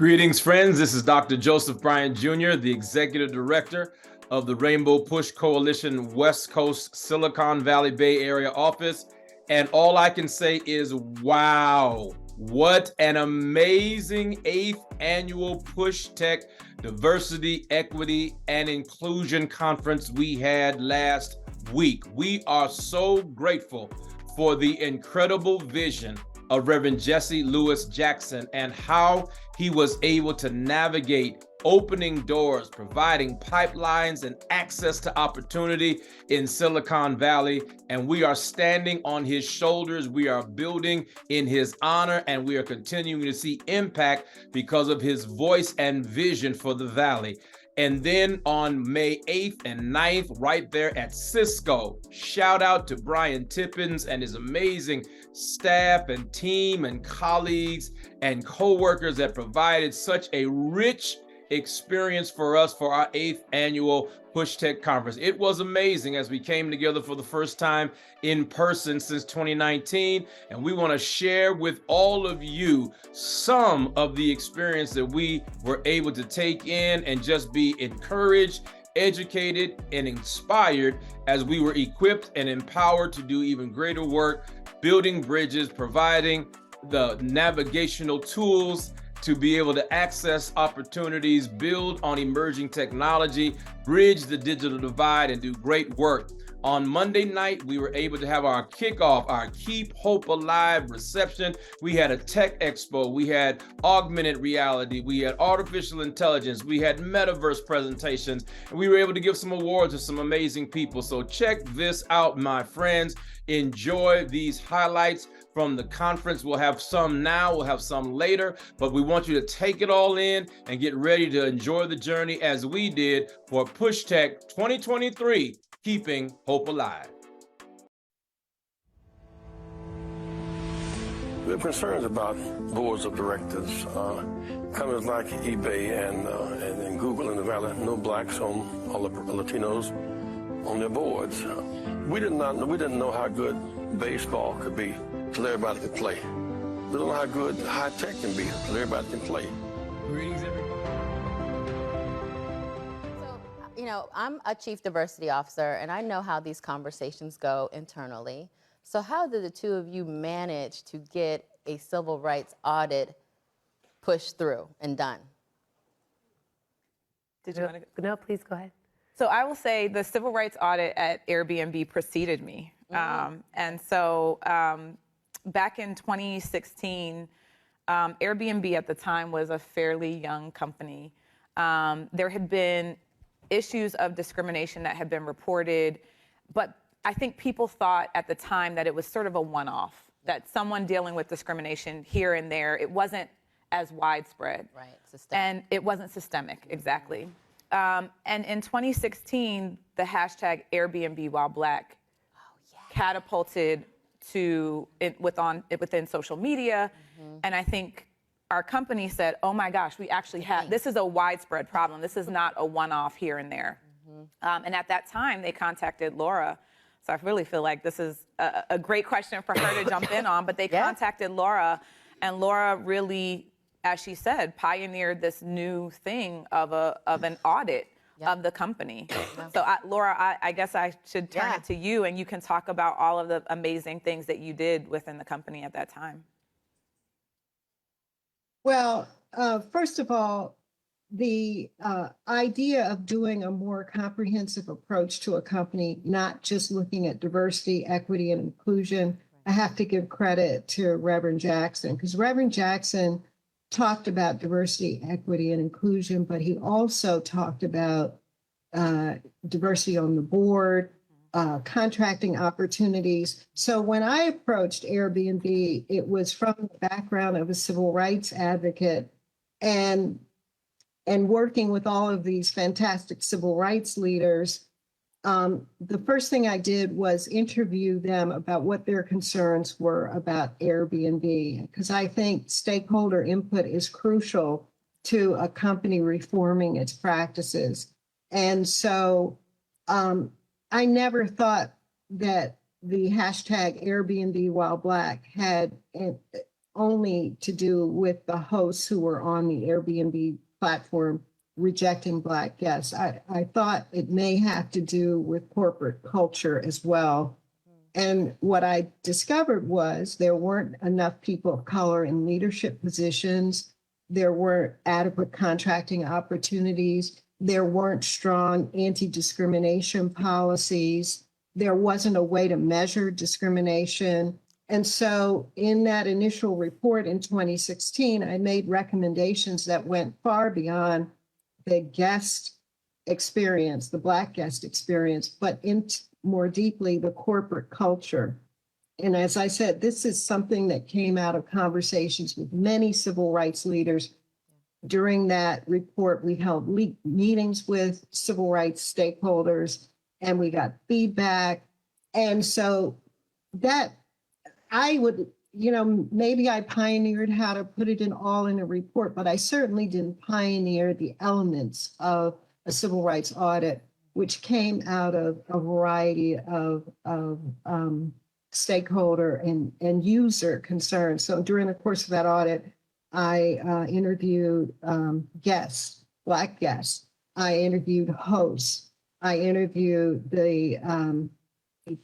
Greetings, friends. This is Dr. Joseph Bryant Jr., the Executive Director of the Rainbow Push Coalition West Coast Silicon Valley Bay Area office. And all I can say is, wow, what an amazing 8th annual PUSHTECH Diversity, Equity, and Inclusion Conference we had last week. We are so grateful for the incredible vision of Reverend Jesse Lewis Jackson and how he was able to navigate opening doors, providing pipelines and access to opportunity in Silicon Valley. And we are standing on his shoulders. We are building in his honor, and we are continuing to see impact because of his voice and vision for the Valley. And then on May 8th and 9th, right there at Cisco, shout out to Brian Tippins and his amazing staff and team and colleagues and co-workers that provided such a rich experience for us for our 8th annual PUSHTECH conference. It was amazing as we came together for the first time in person since 2019, and we want to share with all of you some of the experience that we were able to take in and just be encouraged, educated, and inspired as we were equipped and empowered to do even greater work, building bridges, providing the navigational tools to be able to access opportunities, build on emerging technology, bridge the digital divide, and do great work. On Monday night, we were able to have our kickoff, our Keep Hope Alive reception. We had a tech expo, we had augmented reality, we had artificial intelligence, we had metaverse presentations, and we were able to give some awards to some amazing people. So check this out, my friends. Enjoy these highlights from the conference. We'll have some now, we'll have some later, but we want you to take it all in and get ready to enjoy the journey as we did for PUSHTECH 2023, Keeping Hope Alive. We have concerns about boards of directors. Companies like eBay and Google in the Valley, no blacks on all the Latinos on their boards. We didn't know how good baseball could be till everybody could play. We don't know how good high tech can be till everybody can play. Greetings, everybody. I'm a chief diversity officer, and I know how these conversations go internally. So how did the two of you manage to get a civil rights audit pushed through and done? Did you want to? No, please go ahead. So I will say the civil rights audit at Airbnb preceded me. And so back in 2016, Airbnb at the time was a fairly young company. There had been issues of discrimination that had been reported, but I think people thought at the time that it was sort of a one-off, that someone dealing with discrimination here and there, it wasn't as widespread. Right, systemic. And it wasn't systemic, exactly. And in 2016, the hashtag Airbnb while Black catapulted within social media. And I think our company said, oh my gosh, we actually have, this is a widespread problem. This is not a one-off here and there. And at that time, they contacted Laura. So I really feel like this is a great question for her to jump in on, but they contacted Laura, and Laura really, as she said, pioneered this new thing of an audit of the company. So Laura, I guess I should turn it to you, and you can talk about all of the amazing things that you did within the company at that time. Well, first of all, the idea of doing a more comprehensive approach to a company, not just looking at diversity, equity, and inclusion, I have to give credit to Reverend Jackson, because Reverend Jackson talked about diversity, equity, and inclusion, but he also talked about diversity on the board, contracting opportunities. So when I approached Airbnb, it was from the background of a civil rights advocate and working with all of these fantastic civil rights leaders. The first thing I did was interview them about what their concerns were about Airbnb, because I think stakeholder input is crucial to a company reforming its practices. And so I never thought that the hashtag Airbnb while Black had only to do with the hosts who were on the Airbnb platform rejecting Black guests. I thought it may have to do with corporate culture as well. And what I discovered was there weren't enough people of color in leadership positions. There weren't adequate contracting opportunities. There weren't strong anti-discrimination policies. There wasn't a way to measure discrimination. And so in that initial report in 2016, I made recommendations that went far beyond the guest experience, the Black guest experience, but more deeply the corporate culture. And as I said, this is something that came out of conversations with many civil rights leaders. During that report, we held meetings with civil rights stakeholders and we got feedback. And so that I would, maybe I pioneered how to put it all in a report, but I certainly didn't pioneer the elements of a civil rights audit, which came out of a variety of stakeholder and user concerns. So during the course of that audit, I interviewed guests, Black guests. I interviewed hosts. I interviewed the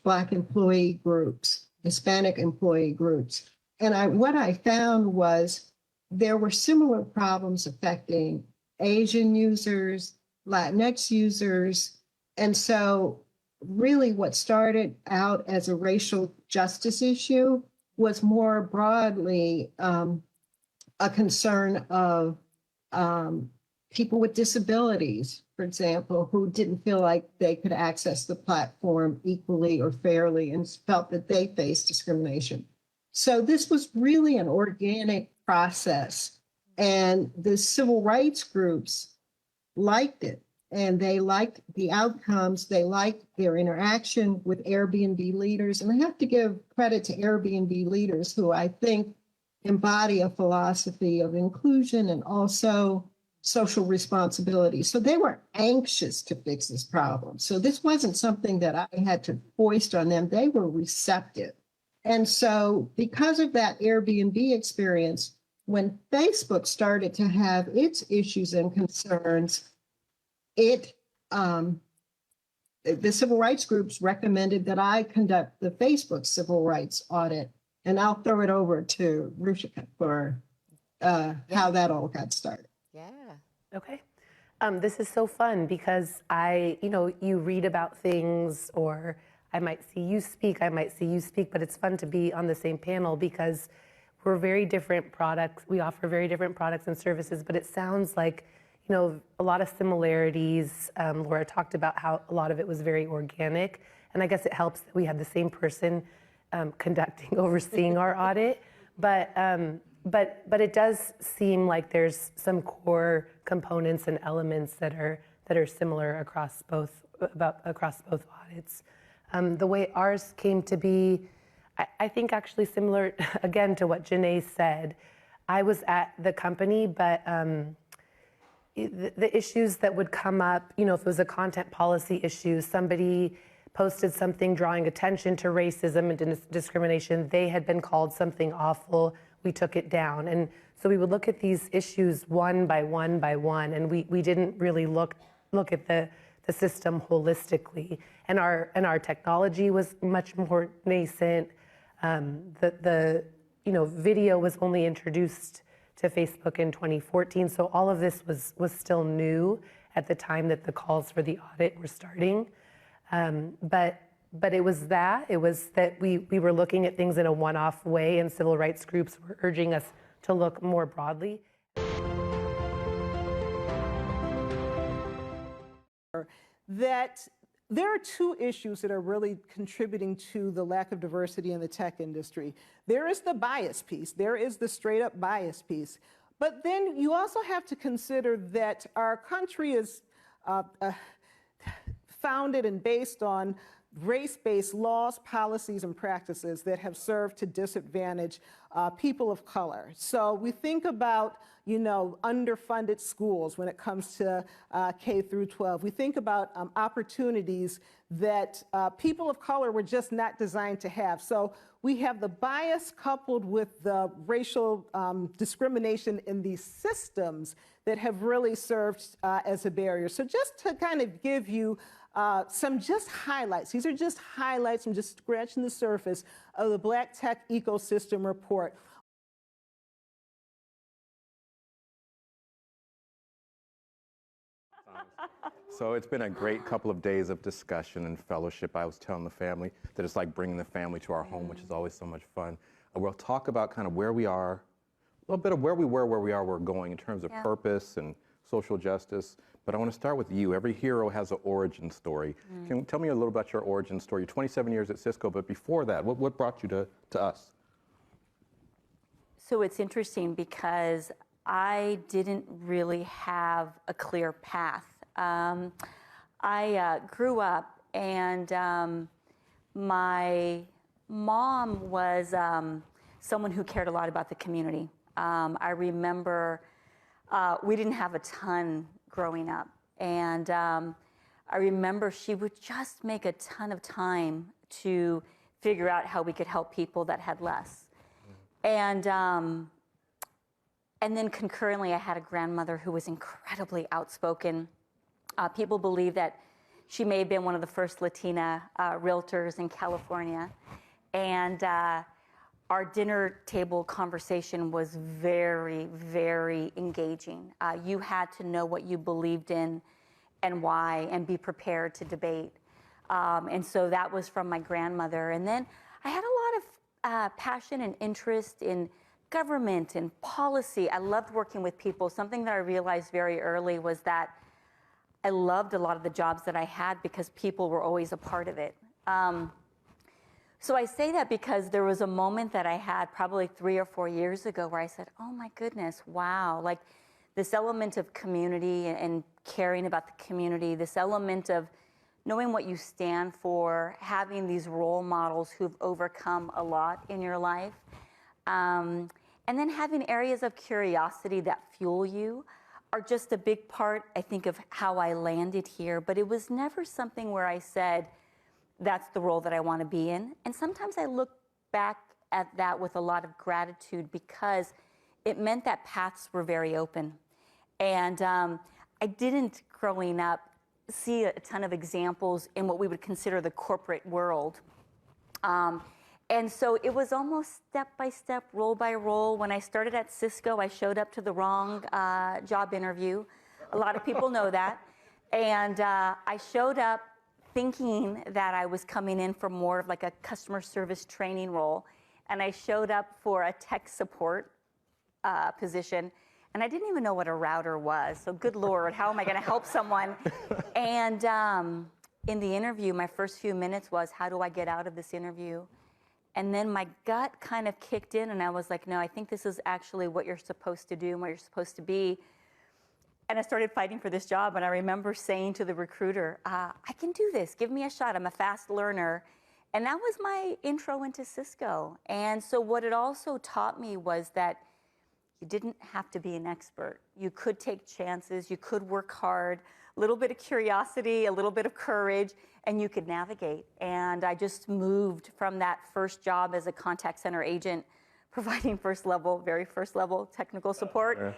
Black employee groups, Hispanic employee groups. And what I found was there were similar problems affecting Asian users, Latinx users. And so really what started out as a racial justice issue was more broadly a concern of people with disabilities, for example, who didn't feel like they could access the platform equally or fairly and felt that they faced discrimination. So this was really an organic process, and the civil rights groups liked it, and they liked the outcomes. They liked their interaction with Airbnb leaders. And I have to give credit to Airbnb leaders who I think embody a philosophy of inclusion and also social responsibility. So they were anxious to fix this problem. So this wasn't something that I had to foist on them. They were receptive. And so because of that Airbnb experience, when Facebook started to have its issues and concerns, the civil rights groups recommended that I conduct the Facebook civil rights audit. And I'll throw it over to Ruchika for how that all got started. Yeah. Okay. This is so fun because you read about things, or I might see you speak, but it's fun to be on the same panel because we're very different products. We offer very different products and services, but it sounds like, a lot of similarities. Laura talked about how a lot of it was very organic, and I guess it helps that we had the same person overseeing our audit. But it does seem like there's some core components and elements that are similar across both audits. The way ours came to be, I think actually similar again to what Janae said. I was at the company, but the issues that would come up, if it was a content policy issue, somebody posted something drawing attention to racism and discrimination, they had been called something awful, we took it down. And so we would look at these issues one by one by one, and we didn't really look at the system holistically. And our technology was much more nascent. The video was only introduced to Facebook in 2014, so all of this was still new at the time that the calls for the audit were starting. But it was that we were looking at things in a one-off way, and civil rights groups were urging us to look more broadly. That there are two issues that are really contributing to the lack of diversity in the tech industry. There is the bias piece. There is the straight up bias piece. But then you also have to consider that our country is founded and based on race-based laws, policies, and practices that have served to disadvantage people of color. So we think about, underfunded schools when it comes to K through 12. We think about opportunities that people of color were just not designed to have. So we have the bias coupled with the racial discrimination in these systems that have really served as a barrier. So just to kind of give you some just highlights. These are just highlights. I'm just scratching the surface of the Black Tech Ecosystem Report. So it's been a great couple of days of discussion and fellowship. I was telling the family that it's like bringing the family to our home, which is always so much fun. We'll talk about kind of where we are, a little bit of where we were, where we are, where we're going in terms of purpose and social justice. But I want to start with you. Every hero has an origin story. Can you tell me a little about your origin story? You're 27 years at Cisco, but before that, what brought you to us? So it's interesting because I didn't really have a clear path. I grew up and my mom was someone who cared a lot about the community. I remember we didn't have a ton growing up, and I remember she would just make a ton of time to figure out how we could help people that had less. And then concurrently, I had a grandmother who was incredibly outspoken. People believe that she may have been one of the first Latina realtors in California. And our dinner table conversation was very, very engaging. You had to know what you believed in and why, and be prepared to debate. And so that was from my grandmother. And then I had a lot of passion and interest in government and policy. I loved working with people. Something that I realized very early was that I loved a lot of the jobs that I had because people were always a part of it. So I say that because there was a moment that I had probably 3 or 4 years ago where I said, oh my goodness, wow, like this element of community and caring about the community, this element of knowing what you stand for, having these role models who've overcome a lot in your life, and then having areas of curiosity that fuel you are just a big part, I think, of how I landed here. But it was never something where I said, that's the role that I want to be in. And sometimes I look back at that with a lot of gratitude because it meant that paths were very open. And I didn't, growing up, see a ton of examples in what we would consider the corporate world. And so it was almost step by step, role by role. When I started at Cisco, I showed up to the wrong job interview. A lot of people know that. And I showed up thinking that I was coming in for more of like a customer service training role. And I showed up for a tech support position. And I didn't even know what a router was. So good Lord, how am I going to help someone? And in the interview, my first few minutes was, how do I get out of this interview? And then my gut kind of kicked in, and I was like, no, I think this is actually what you're supposed to do and what you're supposed to be. And I started fighting for this job, and I remember saying to the recruiter, I can do this. Give me a shot. I'm a fast learner. And that was my intro into Cisco. And so what it also taught me was that you didn't have to be an expert. You could take chances. You could work hard, a little bit of curiosity, a little bit of courage, and you could navigate. And I just moved from that first job as a contact center agent, providing very first level technical support,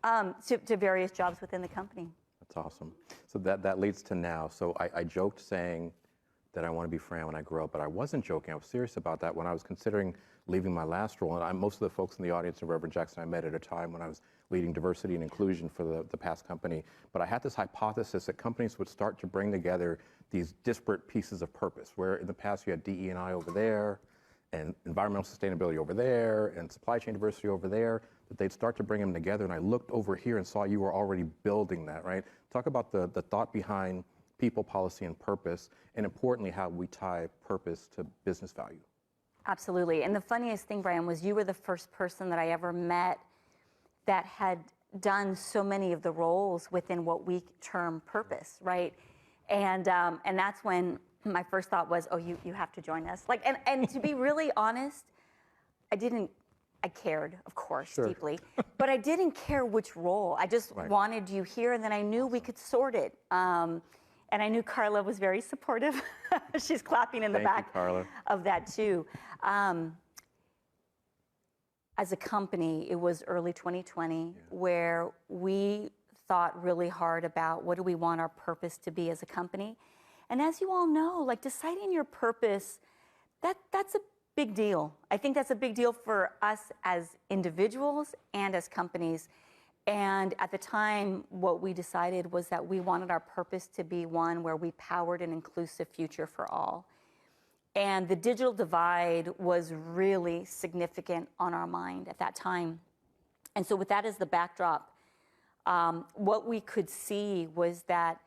to various jobs within the company. That's awesome. So that leads to now. So I joked saying that I want to be Fran when I grow up, but I wasn't joking. I was serious about that when I was considering leaving my last role. And most of the folks in the audience and Reverend Jackson I met at a time when I was leading diversity and inclusion for the past company. But I had this hypothesis that companies would start to bring together these disparate pieces of purpose, where in the past you had DE&I over there, and environmental sustainability over there, and supply chain diversity over there, that they'd start to bring them together. And I looked over here and saw you were already building that, right? Talk about the thought behind people, policy, and purpose, and importantly, how we tie purpose to business value. Absolutely. And the funniest thing, Brian, was you were the first person that I ever met that had done so many of the roles within what we term purpose, right? And that's when my first thought was, oh, you have to join us. Like, and to be really honest, I I cared, of course, Sure. deeply, but I didn't care which role. I just Right. wanted you here, and then I knew we could sort it. And I knew Carla was very supportive. She's clapping in the Thank you, back Carla. of that too. As a company, it was early 2020 where we thought really hard about what do we want our purpose to be as a company. And as you all know, like deciding your purpose, that's a big deal. I think that's a big deal for us as individuals and as companies. And at the time, what we decided was that we wanted our purpose to be one where we powered an inclusive future for all. And the digital divide was really significant on our mind at that time. And so with that as the backdrop, what we could see was that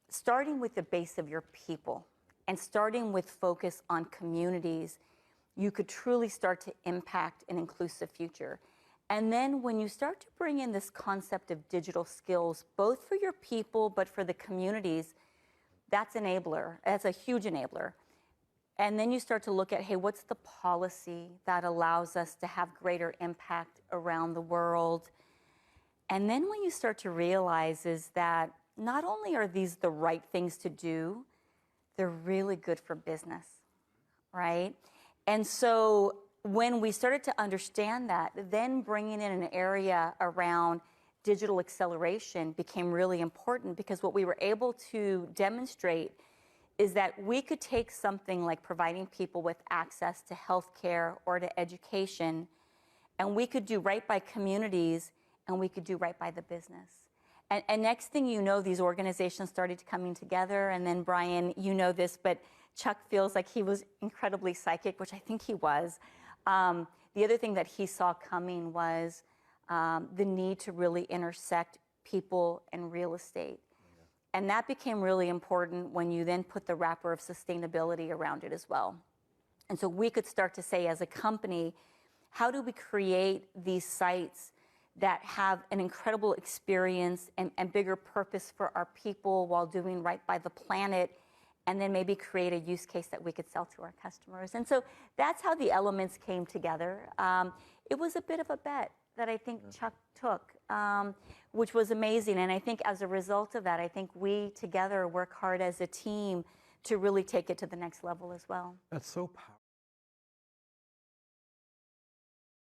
starting with the base of your people and starting with focus on communities, you could truly start to impact an inclusive future. And then when you start to bring in this concept of digital skills, both for your people, but for the communities, that's enabler. That's a huge enabler. And then you start to look at, hey, what's the policy that allows us to have greater impact around the world? And then what you start to realize is that not only are these the right things to do, they're really good for business, right? And so when we started to understand that, then bringing in an area around digital acceleration became really important, because what we were able to demonstrate is that we could take something like providing people with access to healthcare or to education, and we could do right by communities, and we could do right by the business. And next thing you know, these organizations started coming together, and then Brian, you know this, but Chuck feels like he was incredibly psychic, which I think he was. The other thing that he saw coming was the need to really intersect people and real estate. And that became really important when you then put the wrapper of sustainability around it as well. And so we could start to say, as a company, how do we create these sites that have an incredible experience and bigger purpose for our people while doing right by the planet, and then maybe create a use case that we could sell to our customers. And so that's how the elements came together. It was a bit of a bet that I think Chuck took, which was amazing. And I think as a result of that, I think we together work hard as a team to really take it to the next level as well. That's so powerful.